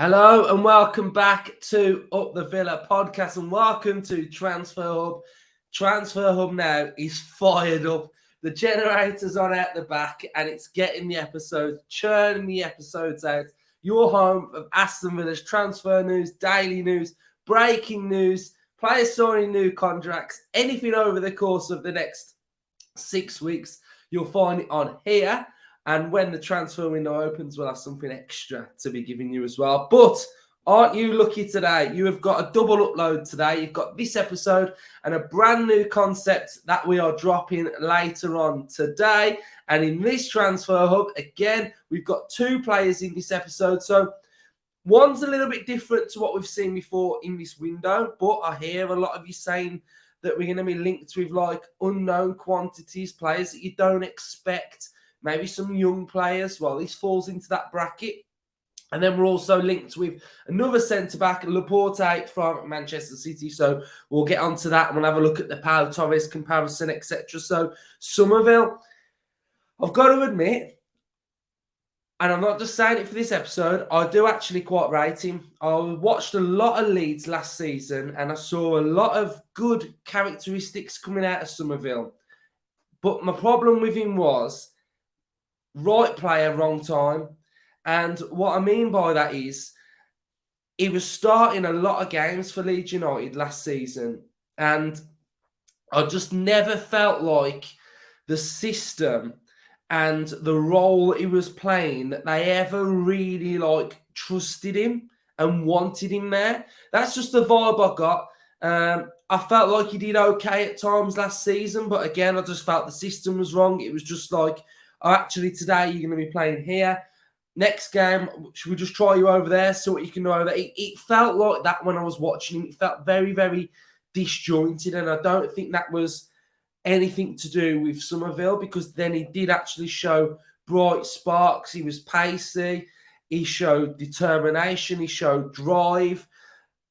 Hello and welcome back to Up the Villa podcast and welcome to Transfer Hub. Transfer Hub now is fired up. The generator's on out the back and it's getting the episodes, churning the episodes out. Your home of Aston Villa's transfer news, daily news, breaking news, players signing new contracts, anything over the course of the next 6 weeks, you'll find it on here. And when the transfer window opens, we'll have something extra to be giving you as well. But aren't you lucky today? You have got a double upload today. You've got this episode and a brand new concept that we are dropping later on today. And in this transfer hub, again, we've got two players in this episode. So one's a little bit different to what we've seen before in this window. But I hear a lot of you saying that we're going to be linked with like unknown quantities, players that you don't expect. Maybe some young players. Well, this falls into that bracket. And then we're also linked with another centre-back, Laporte from Manchester City. So we'll get onto that and we'll have a look at the Pau Torres comparison, etc. So Summerville, I've got to admit, and I'm not just saying it for this episode, I do actually quite rate him. I watched a lot of Leeds last season and I saw a lot of good characteristics coming out of Summerville. But my problem with him was right player, wrong time. And what I mean by that is he was starting a lot of games for Leeds United last season. And I just never felt like the system and the role he was playing, that they ever really trusted him and wanted him there. That's just the vibe I got. I felt like he did okay at times last season. But again, I just felt the system was wrong. It was just like, oh, actually, today you're going to be playing here. Next game, should we just try you over there, see what you can do over there? It felt like that when I was watching him. It felt very, very disjointed, and I don't think that was anything to do with Summerville, because then he did actually show bright sparks. He was pacey. He showed determination. He showed drive.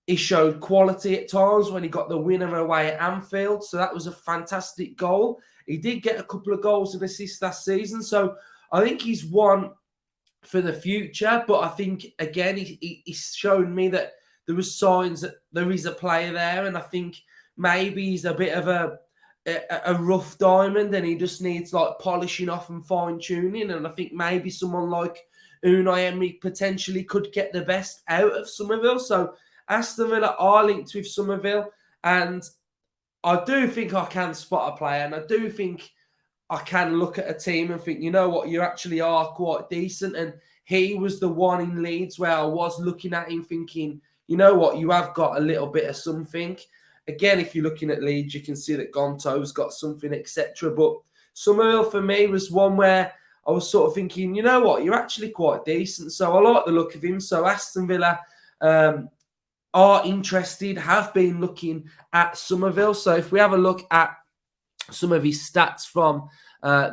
He showed quality at times when he got the winner away at Anfield. So that was a fantastic goal. He did get a couple of goals and assists last season. So I think he's one for the future. But I think, again, he's shown me that there was signs that there is a player there. And I think maybe he's a bit of a rough diamond and he just needs like polishing off and fine tuning. And I think maybe someone like Unai Emery potentially could get the best out of Summerville. So Aston Villa are linked with Summerville, and I do think I can spot a player, and I do think I can look at a team and think, you know what, you actually are quite decent. And he was the one in Leeds where I was looking at him thinking, you know what, you have got a little bit of something. Again, if you're looking at Leeds, you can see that Gonto's got something, etc. But Summerville for me was one where I was sort of thinking, you know what, you're actually quite decent. So I like the look of him. So Aston Villa are interested, have been looking at Summerville. So if we have a look at some of his stats from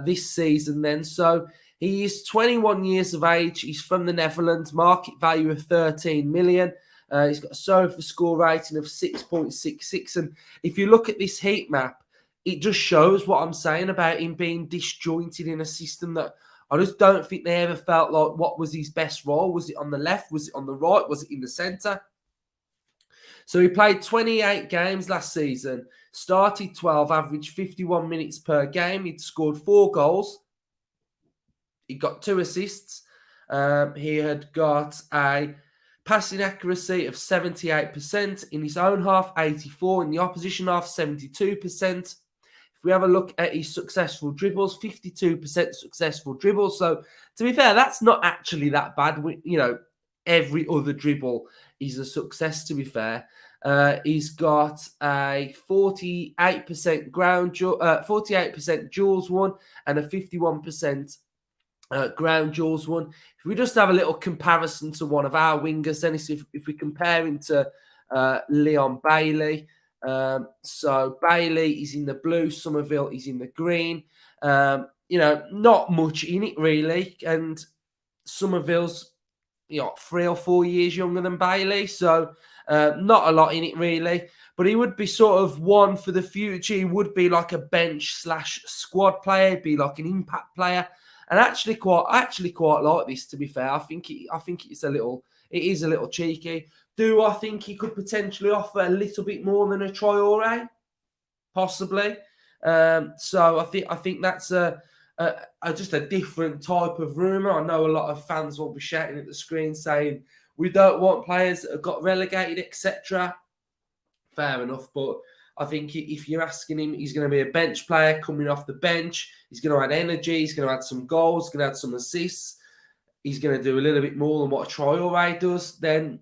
this season then. So he is 21 years of age. He's from the Netherlands, market value of 13 million. He's got a SOFA score rating of 6.66. And if you look at this heat map, it just shows what I'm saying about him being disjointed in a system that I just don't think they ever felt like what was his best role. Was it on the left? Was it on the right? Was it in the centre? So he played 28 games last season, started 12, averaged 51 minutes per game. He'd scored 4 goals. He got 2 assists. He had got a passing accuracy of 78%. In his own half, 84%. In the opposition half, 72%. If we have a look at his successful dribbles, 52% successful dribbles. So to be fair, that's not actually that bad. You know, every other dribble is a success, to be fair. He's got a 48% 48% duels won and a 51% ground duels won. If we just have a little comparison to one of our wingers, then if we compare him to Leon Bailey. So Bailey is in the blue, Summerville is in the green. You know, not much in it really, and Summerville's 3 or 4 years younger than Bailey, so not a lot in it really. But he would be sort of one for the future. He would be like a bench/squad player, be like an impact player. And I actually quite like this, to be fair. I think it's a little it is a little cheeky. Do I think he could potentially offer a little bit more than a Traore? Possibly. So I think that's just a different type of rumour. I know a lot of fans will be shouting at the screen saying we don't want players that have got relegated, etc. Fair enough, but I think if you're asking him, he's going to be a bench player coming off the bench. He's going to add energy. He's going to add some goals. He's going to add some assists. He's going to do a little bit more than what a Traore does. Then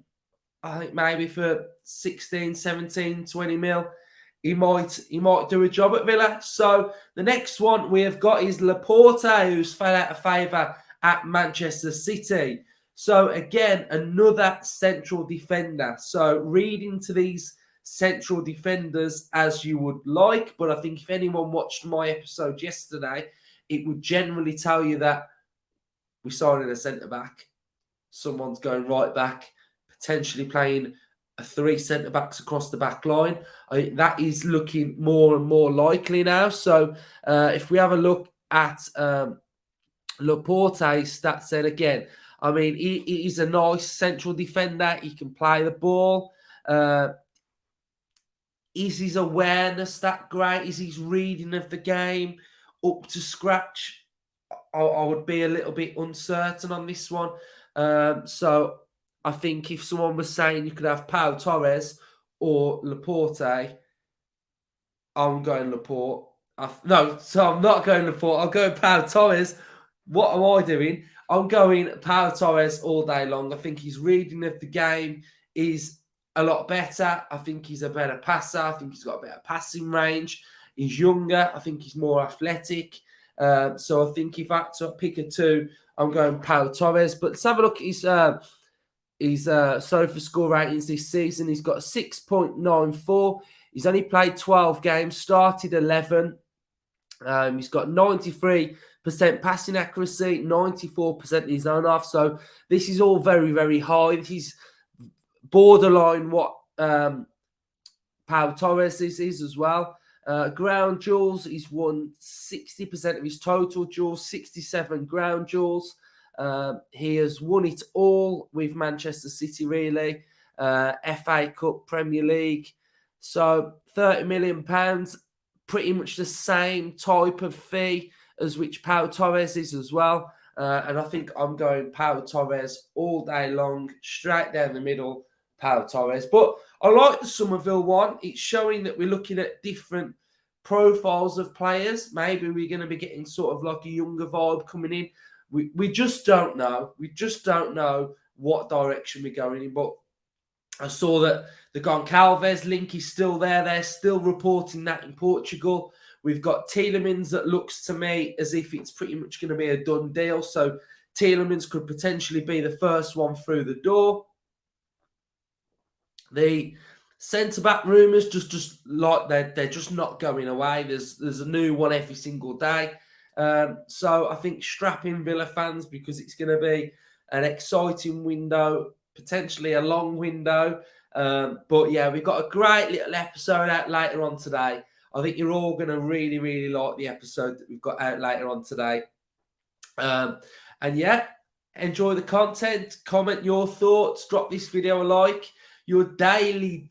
I think maybe for 16, 17, 20 mil, he might do a job at Villa. So the next one we have got is Laporte, who's fell out of favour at Manchester City. So again, another central defender. So read into these central defenders as you would like, but I think if anyone watched my episode yesterday, it would generally tell you that we signed a centre-back. Someone's going right back, potentially playing 3 centre-backs across the back line. That is looking more and more likely now. So if we have a look at Laporte's stats then again, I mean, he's a nice central defender. He can play the ball. Is his awareness that great? Is his reading of the game up to scratch? I would be a little bit uncertain on this one. So I think if someone was saying you could have Pau Torres or Laporte, I'm going Laporte. So I'm not going Laporte. I'll go Pau Torres. What am I doing? I'm going Pau Torres all day long. I think his reading of the game is a lot better. I think he's a better passer. I think he's got a better passing range. He's younger. I think he's more athletic. So I think if I had to pick a 2, I'm going Pau Torres. But let's have a look at his Sofa score ratings this season. He's got a 6.94. He's only played 12 games, started 11. He's got 93% passing accuracy, 94% in his own half. So this is all very, very high. He's borderline what Pau Torres is as well. Ground duels, he's won 60% of his total duels, 67 ground duels. He has won it all with Manchester City, really. FA Cup, Premier League. So £30 million, pretty much the same type of fee as which Pau Torres is as well. And I think I'm going Pau Torres all day long, straight down the middle, Pau Torres. But I like the Summerville one. It's showing that we're looking at different profiles of players. Maybe we're going to be getting sort of like a younger vibe coming in. We just don't know. We just don't know what direction we're going in. But I saw that the Goncalves link is still there. They're still reporting that in Portugal. We've got Tielemans that looks to me as if it's pretty much going to be a done deal. So Tielemans could potentially be the first one through the door. The centre-back rumours just like they're just not going away. There's a new one every single day. So I think strap in Villa fans because it's going to be an exciting window, potentially a long window. But yeah, we've got a great little episode out later on today. I think you're all going to really, really like the episode that we've got out later on today. And yeah, enjoy the content. Comment your thoughts. Drop this video a like. Your daily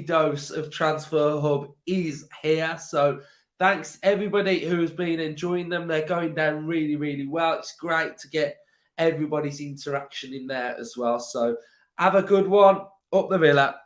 dose of Transfer Hub is here. So thanks everybody who has been enjoying them. They're going down really, really well. It's great to get everybody's interaction in there as well. So have a good one. Up the Villa.